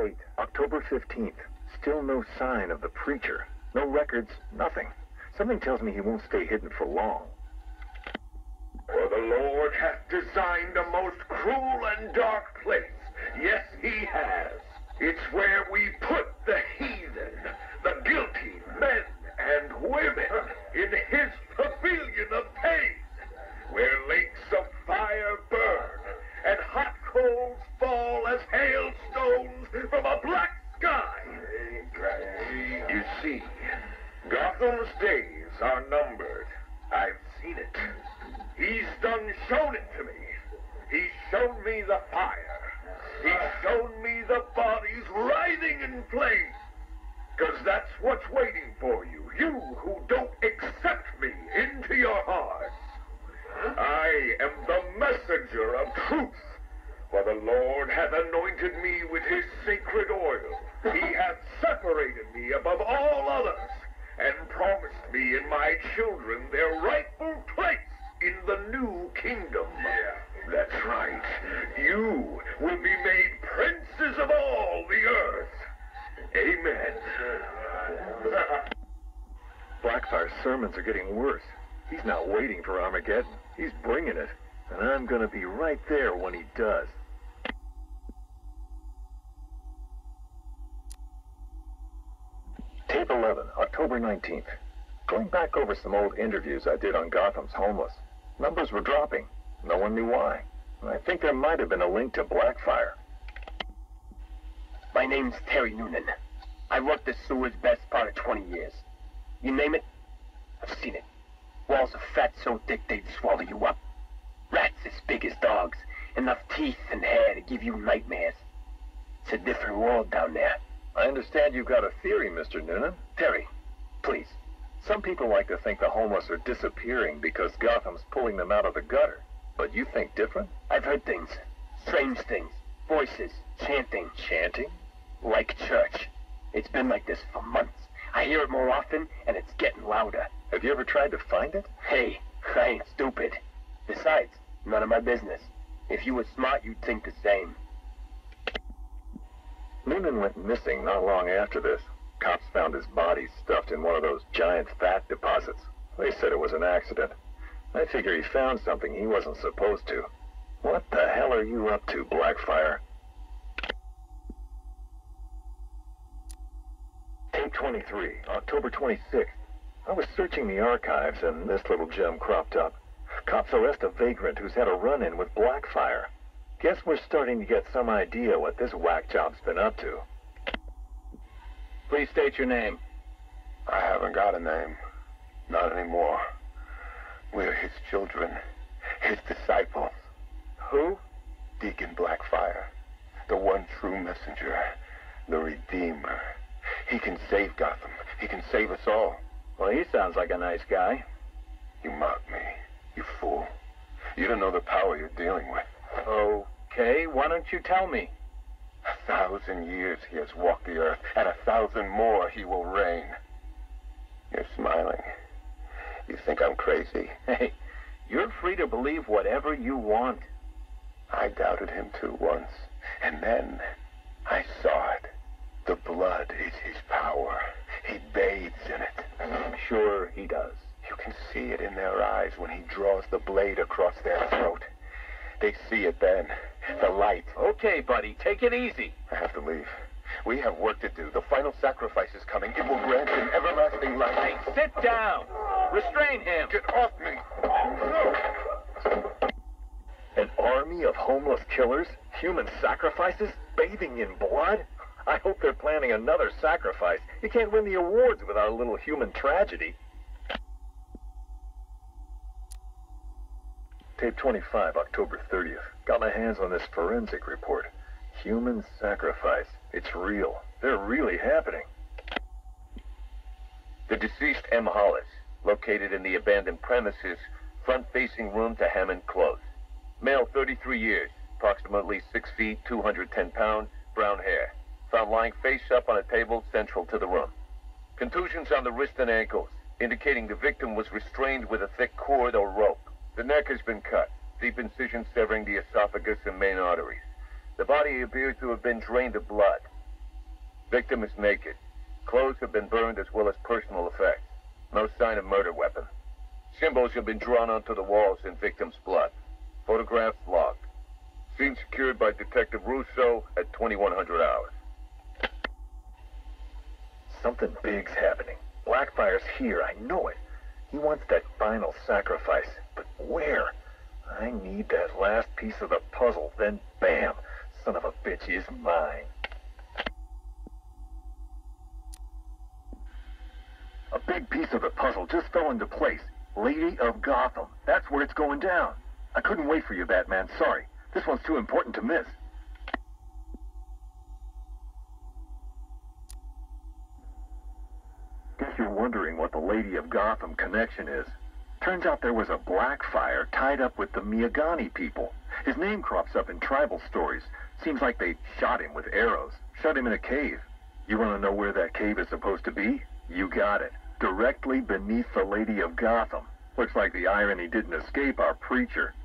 date, October 15th. Still no sign of the preacher. No records, nothing. Something tells me he won't stay hidden for long. For the Lord hath designed a most cruel and dark place. Yes, he has. It's where we put the heathen, the guilty men and women in his pavilion of pain, where lakes of fire burn and hot coals fall as hailstones from a black sky. You see, Gotham's days are numbered. I've seen it. He's shown it to me. He's shown me the fire. He's shown me the bodies writhing in flames. Because that's what's waiting for you. You who don't accept me into your hearts. I am the messenger of truth. For the Lord hath anointed me with his sacred oil. He hath separated me above all others, and promised me and my children their rightful place in the new kingdom. Yeah, that's right. You will be made princes of all the earth. Amen. Blackfire's sermons are getting worse. He's not waiting for Armageddon. He's bringing it. And I'm gonna be right there when he does. Tape 11, October 19th. Going back over some old interviews I did on Gotham's homeless. Numbers were dropping. No one knew why. I think there might have been a link to Blackfire. My name's Terry Noonan. I worked the sewers best part of 20 years. You name it, I've seen it. Walls of fat so thick they'd swallow you up. Rats as big as dogs. Enough teeth and hair to give you nightmares. It's a different world down there. I understand you've got a theory, Mr. Noonan. Terry, please. Some people like to think the homeless are disappearing because Gotham's pulling them out of the gutter. But you think different? I've heard things. Strange things. Voices. Chanting. Chanting? Like church. It's been like this for months. I hear it more often, and it's getting louder. Have you ever tried to find it? Hey, I ain't stupid. Besides, none of my business. If you were smart, you'd think the same. Noonan went missing not long after this. Cops found his body stuffed in one of those giant fat deposits. They said it was an accident. I figure he found something he wasn't supposed to. What the hell are you up to, Blackfire? Tape 23, October 26th. I was searching the archives and this little gem cropped up. Cops arrest a vagrant who's had a run-in with Blackfire. Guess we're starting to get some idea what this whack job's been up to. Please state your name. I haven't got a name. Not anymore. We're his children. His disciples. Who? Deacon Blackfire. The one true messenger. The Redeemer. He can save Gotham. He can save us all. Well, he sounds like a nice guy. You mock me, you fool. You don't know the power you're dealing with. Okay, why don't you tell me? 1,000 years he has walked the earth, and 1,000 more he will reign. You're smiling. You think I'm crazy? Hey, you're free to believe whatever you want. I doubted him too once, and then I saw it. The blood is his power. He bathes in it. I'm sure he does. You can see it in their eyes when he draws the blade across their throat. They see it then. The light. Okay, buddy, take it easy. I have to leave. We have work to do. The final sacrifice is coming. It will grant him everlasting life. Hey, sit down. Restrain him. Get off me. An army of homeless killers? Human sacrifices? Bathing in blood? I hope they're planning another sacrifice. You can't win the awards without a little human tragedy. Tape 25, October 30th. Got my hands on this forensic report. Human sacrifice. It's real. They're really happening. The deceased M. Hollis, located in the abandoned premises, front-facing room to Hammond Close. Male, 33 years, approximately 6 feet, 210 pounds, brown hair. Found lying face up on a table central to the room. Contusions on the wrist and ankles, indicating the victim was restrained with a thick cord or rope. The neck has been cut, deep incision severing the esophagus and main arteries. The body appears to have been drained of blood. Victim is naked. Clothes have been burned as well as personal effects. No sign of murder weapon. Symbols have been drawn onto the walls in victim's blood. Photographs logged. Scene secured by Detective Russo at 2100 hours. Something big's happening. Blackfire's here, I know it. He wants that final sacrifice, but where? I need that last piece of the puzzle, then bam! Son of a bitch is mine. A big piece of the puzzle just fell into place. Lady of Gotham. That's where it's going down. I couldn't wait for you, Batman. Sorry. This one's too important to miss. Guess you're wondering what the Lady of Gotham connection is. Turns out there was a Blackfire tied up with the Miyagani people. His name crops up in tribal stories. Seems like they shot him with arrows, shut him in a cave. You want to know where that cave is supposed to be? You got it. Directly beneath the Lady of Gotham. Looks like the irony didn't escape our preacher.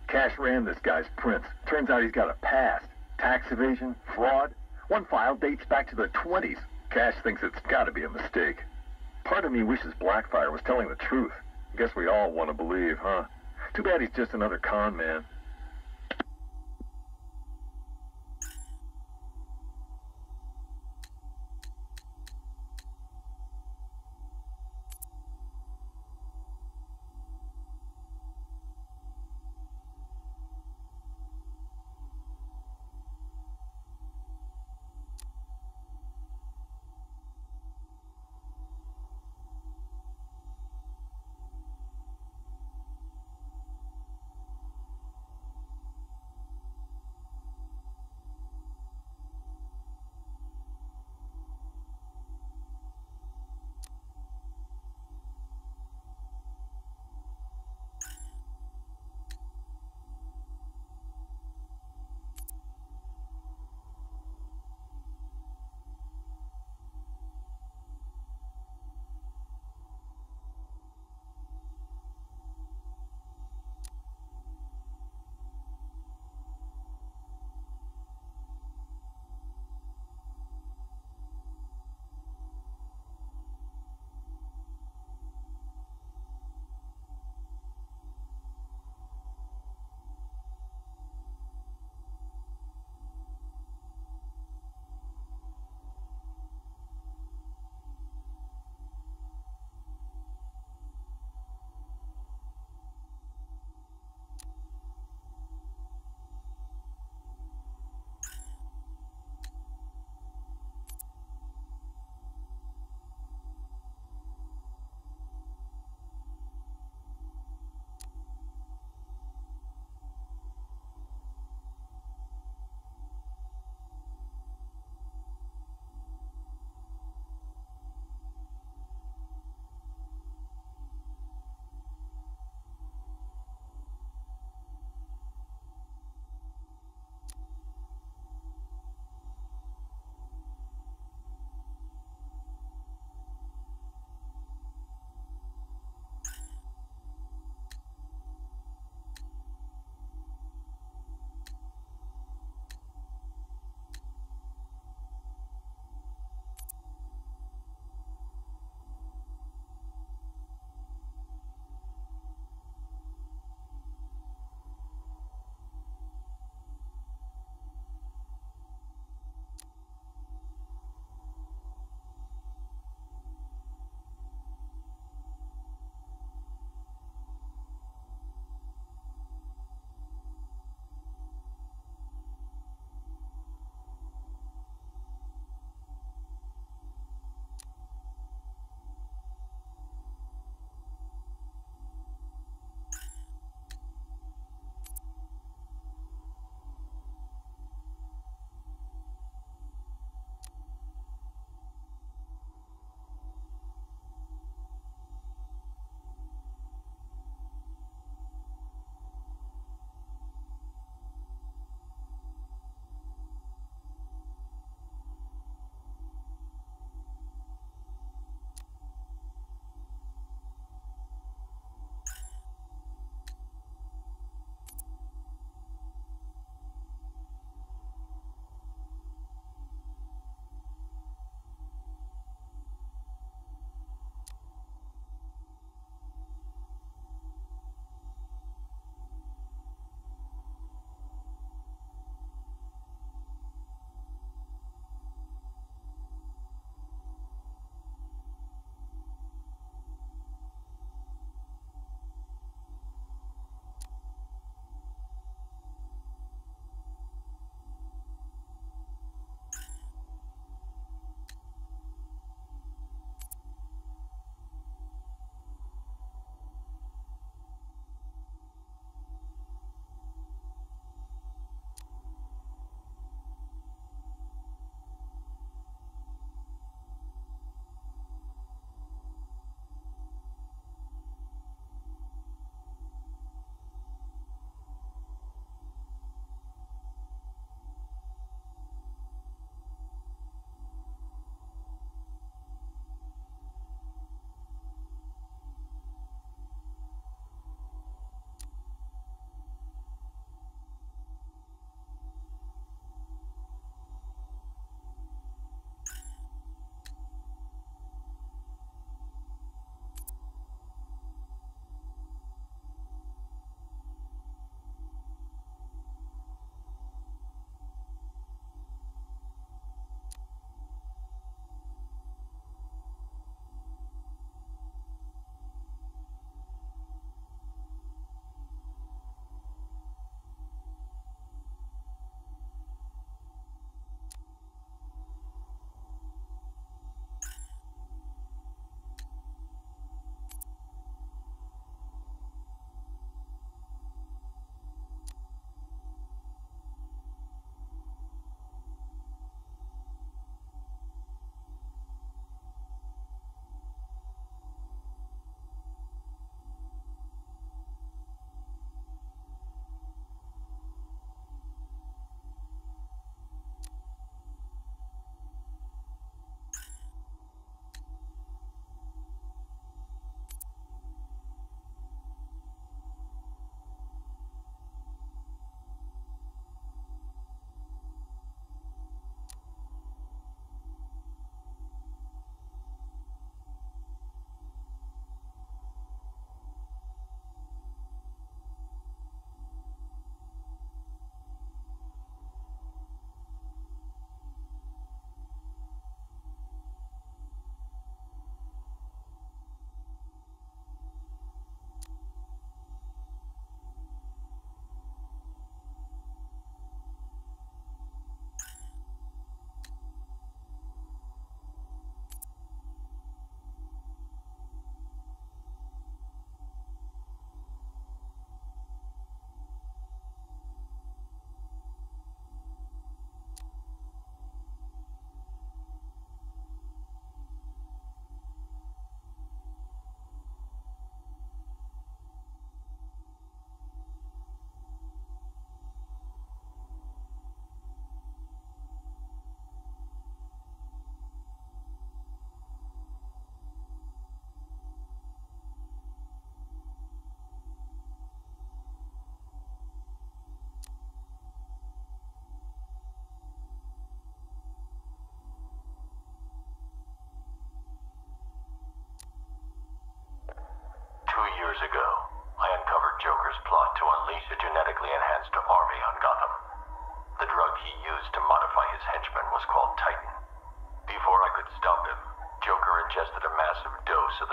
Cash ran this guy's prints. Turns out he's got a past. Tax evasion, fraud. One file dates back to the 20s. Cash thinks it's got to be a mistake. Part of me wishes Blackfire was telling the truth. Guess we all want to believe, huh? Too bad he's just another con man.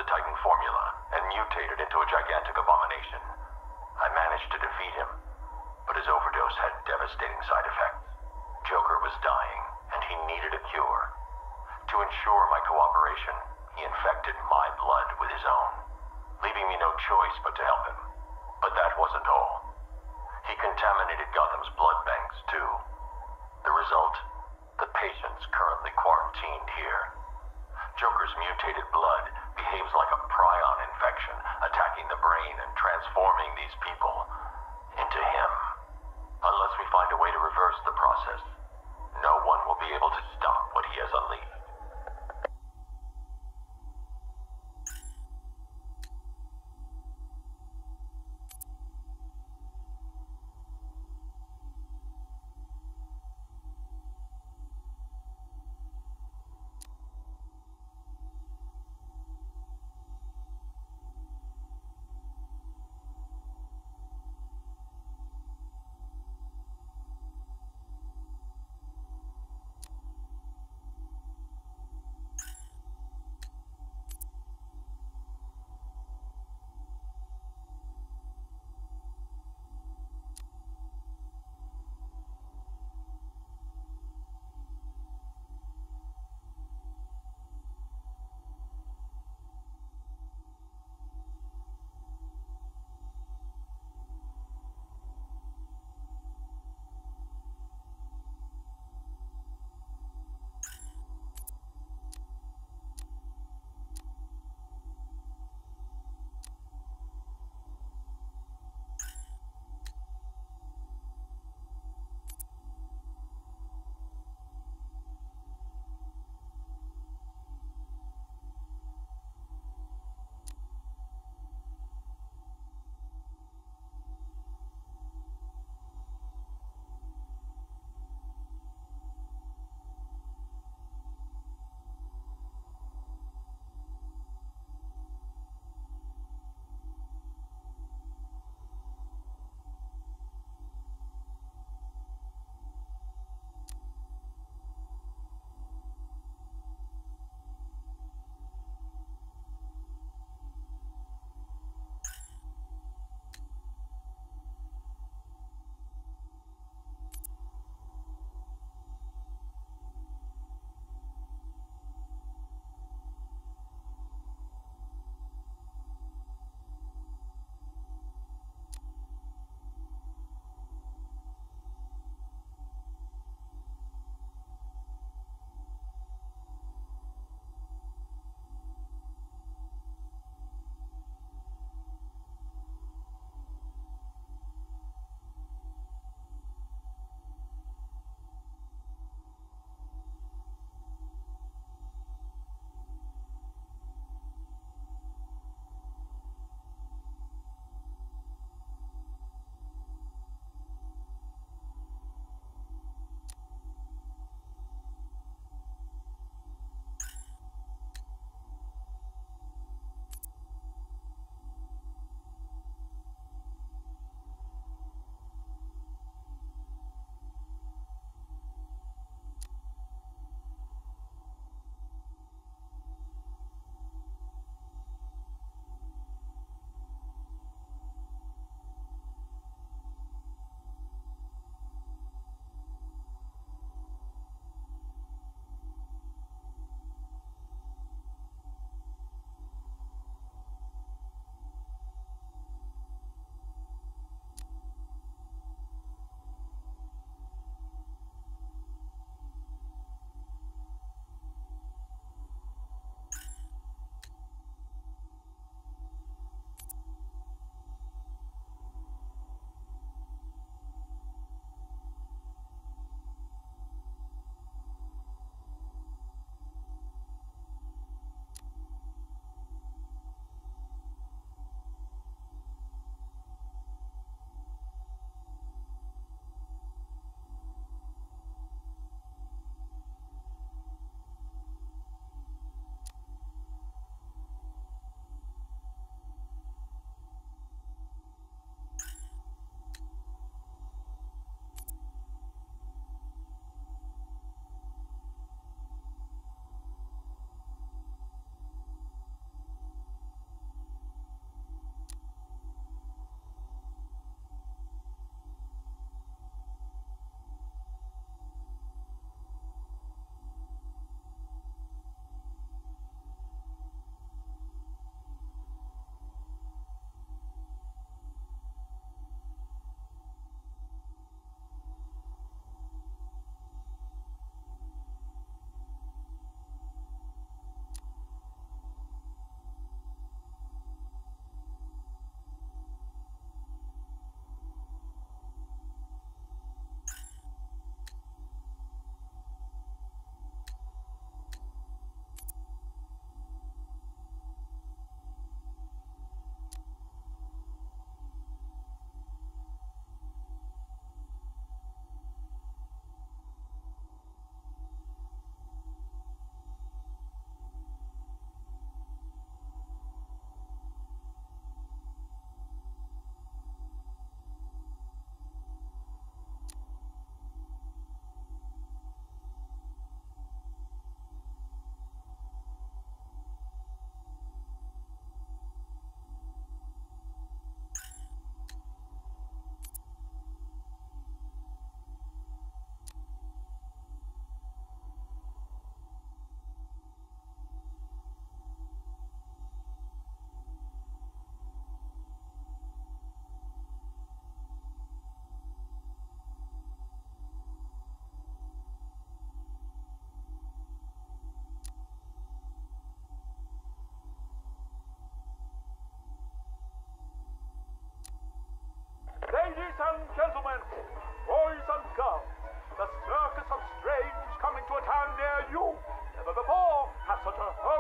Titan formula and mutated into a gigantic abomination. I managed to defeat him, but his overdose had devastating side effects. Joker was dying, and he needed a cure. To ensure my cooperation, he infected my blood with his own, leaving me no choice but to help him. But that wasn't all. He contaminated Gotham's blood banks, too. The result? The patient's currently quarantined here. Joker's mutated blood behaves like a prion infection, attacking the brain and transforming these people into him. Unless we find a way to reverse the process, no one will be able to stop what he has unleashed.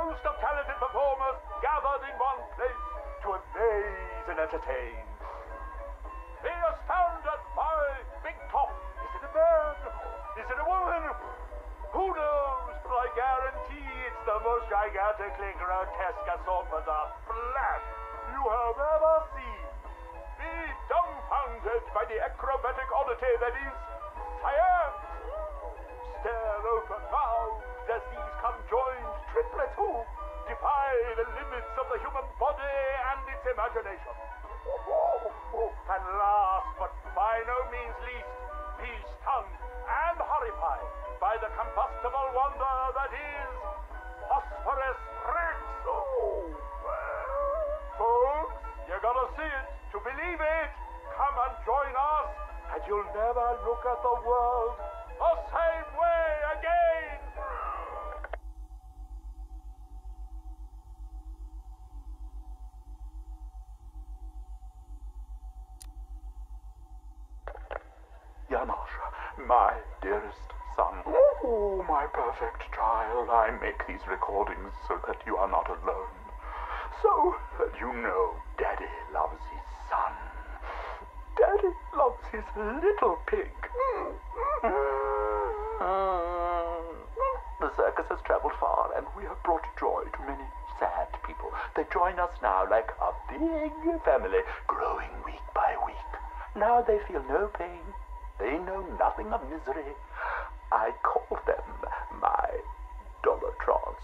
host of talented performers gathered in one place to amaze and entertain. They are standard by Big Top. Is it a man? Is it a woman? Who knows? But I guarantee it's the most gigantically grotesque assortment of flesh you have ever seen. Be dumbfounded by the acrobatic oddity that is science. Stare open-mouthed as these conjoined triplets who defy the limits of the human body and its imagination. And last but by no means least, be stunned and horrified by the combustible wonder that is phosphorus Rex. Folks, you gotta see it to believe it. Come and join us, and you'll never look at the world the same way again. Janosch, my dearest son. Oh, my perfect child, I make these recordings so that you are not alone. So that you know Daddy loves his son. Daddy loves his little pig. The circus has traveled far, and we have brought joy to many sad people. They join us now like a big family, growing week by week. Now they feel no pain. They know nothing of misery. I call them my Dollartrons.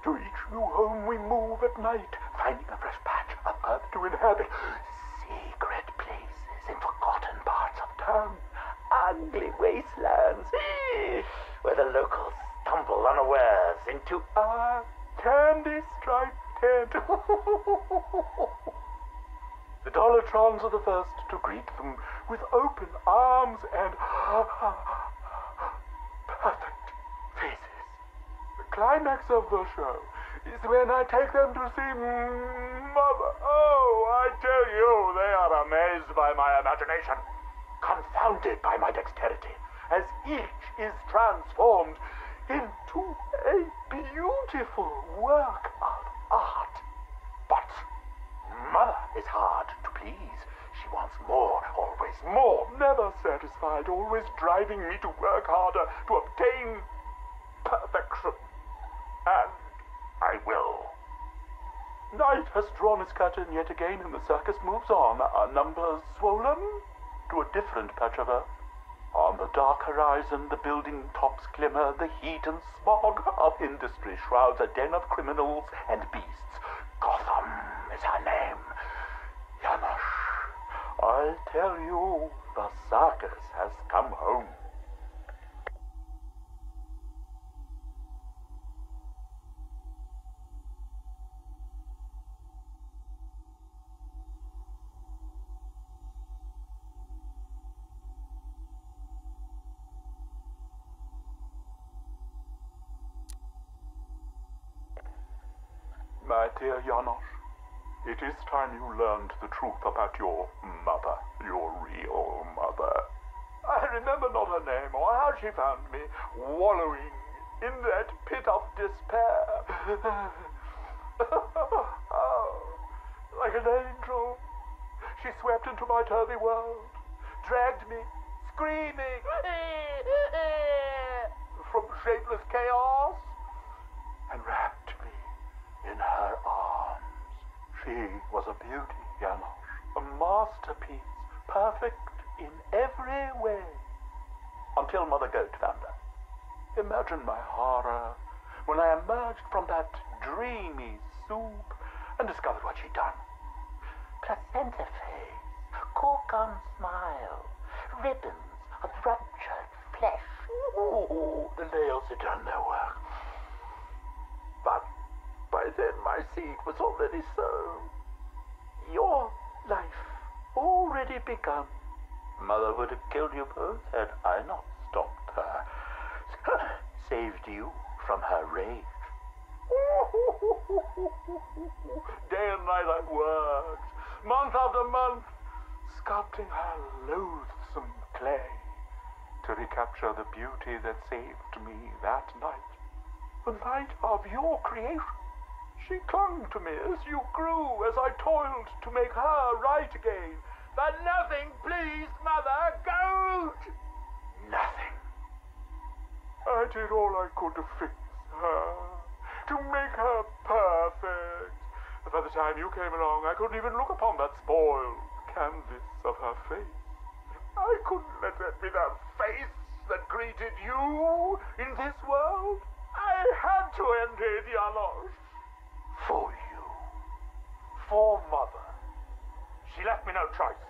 To each new home we move at night, finding a fresh patch of earth to inhabit. Secret places in forgotten parts of town. Ugly wastelands where the locals stumble unawares into our candy-striped tent. The Dollartrons are the first to greet them with open arms and perfect faces. The climax of the show is when I take them to see Mother. Oh, I tell you, they are amazed by my imagination, confounded by my dexterity, as each is transformed into a beautiful work of art. But Mother is hard to please. She wants more, always more, never satisfied, always driving me to work harder to obtain perfection. And I will. Night has drawn its curtain yet again, and the circus moves on, our numbers swollen to a different patch of earth. On the dark horizon, the building tops glimmer, the heat and smog of industry shrouds a den of criminals and beasts. Gotham is her name. Janosch, I tell you, the circus has come home. My dear Janosch, it is time you learned the truth about your mother, your real mother. I remember not her name or how she found me, wallowing in that pit of despair. Oh, like an angel, she swept into my turvy world, dragged me, screaming, from shapeless chaos, and wrapped me in her arms. She was a beauty, Janosch, a masterpiece, perfect in every way. Until Mother Goat found her. Imagine my horror when I emerged from that dreamy soup and discovered what she'd done. Placenta face, cork-on smile, ribbons of ruptured flesh. Ooh, the nails had done their work. But by then my seed was already sown. Your life already begun. Mother would have killed you both had I not stopped her. Saved you from her rage. Day and night I worked, month after month, sculpting her loathsome clay to recapture the beauty that saved me that night. the light of your creation. She clung to me as you grew, as I toiled to make her right again. But nothing pleased Mother Goat! Nothing. I did all I could to fix her, to make her perfect. But by the time you came along, I couldn't even look upon that spoiled canvas of her face. I couldn't let that be the face that greeted you in this world. I had to enter Dianos. For you. For Mother. She left me no choice.